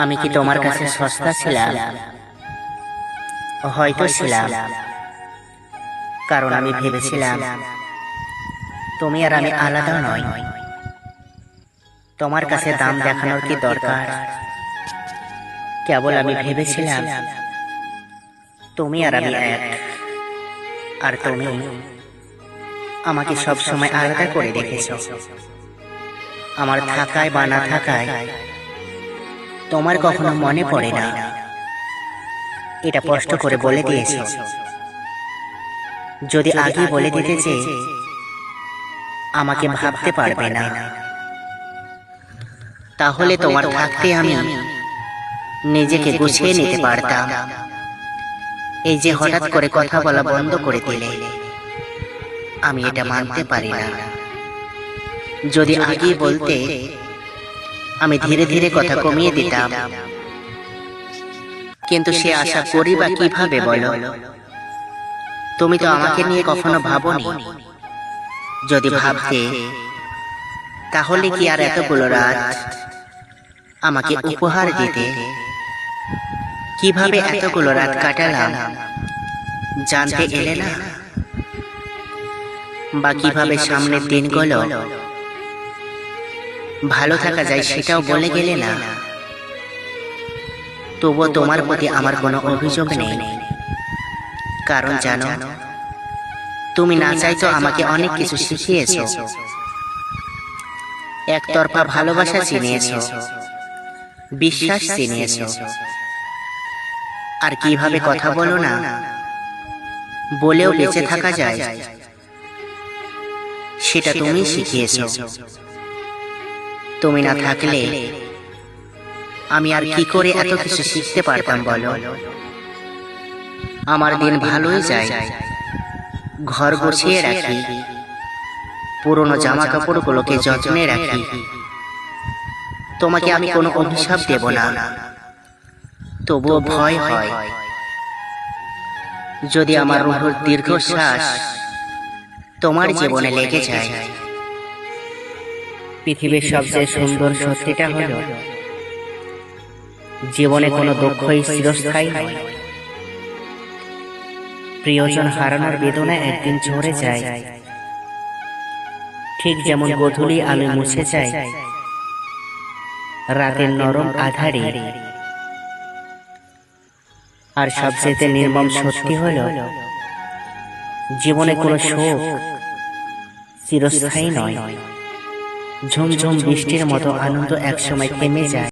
আমি কি তোমার কাছে সস্তা ছিলাম? হয়তো ছিলাম, কারণ আমি ভেবেছিলাম তুমি আর আমি আলাদা নই। তোমার কাছে দাম দেখানোর কি দরকার? কেবল আমি ভেবেছিলাম তুমি আর আমি এক, আর তুমি আমাকে সব সময় আলাদা করে রেখেছ। আমার থাকায় বা না থাকায় তোমার কখনো মনে পড়ে না, এটা স্পষ্ট করে বলে দিয়েছ। যদি আগে বলে দিতে যে আমাকে ভাবতে পারবে না, তাহলে তোমার থাকতে আমি নিজেকে গুছিয়ে নিতে পারতাম। এই যে হঠাৎ করে কথা বলা বন্ধ করে দিলে, আমি এটা মানতে পারি না। যদি আগে বলতে, আমি ধীরে ধীরে কথা কমিয়ে দিতাম। কিন্তু সে আশা করি বা কিভাবে বলো? তুমি তো আমাকে নিয়ে কখনো ভাবোনি। যদি ভাবতে, তাহলে কি আর এতগুলো রাত আমাকে উপহার দিতে? কিভাবে এতগুলো রাত কাটালাম জানতে এলে না? বা কিভাবে সামনের দিনগুলো ভালো থাকা যায় সেটাও বলে গেলে না? তবুও তোমার প্রতি আমার কোনো অভিযোগ নেই, কারণ জানো, তুমি না চাইতো আমাকে অনেক কিছু শিখিয়েছো। একতরফা ভালোবাসা চিনিয়েছো, বিশ্বাস চিনিয়েছো, আর কিভাবে কথা বলো না বলেও বেঁচে থাকা যায় সেটা তুমি শিখিয়েছো। তুমি না থাকলে আমি আর কি করে এত কিছু শিখতে পারতাম বলো? আমার দিন ভালোই যায়, ঘর গুছিয়ে রাখি, পুরনো জামা কাপড়গুলোকে যত্নে রাখি। তোমাকে আমি কোনো অভিশাপ দেব না, তবুও ভয় হয় যদি আমার রুহুর দীর্ঘশ্বাস তোমার জীবনে লেগে যায়। পৃথিবীর সবচেয়ে সুন্দর সত্যিটা হলো, জীবনে কোনো দুঃখই চিরস্থায়ী নয়। প্রিয়জন হারানোর বেদনা একদিন ঝরে যায়, ঠিক যেমন গোধূলি আলো মুছে যায় রাতের নরম আধারে। আর সবচেয়ে নির্মম সত্যি হলো, জীবনে কোনো শোক চিরস্থায়ী নয়। ঝুমঝুম বৃষ্টির মতো আনন্দ একসময় থেমে যায়।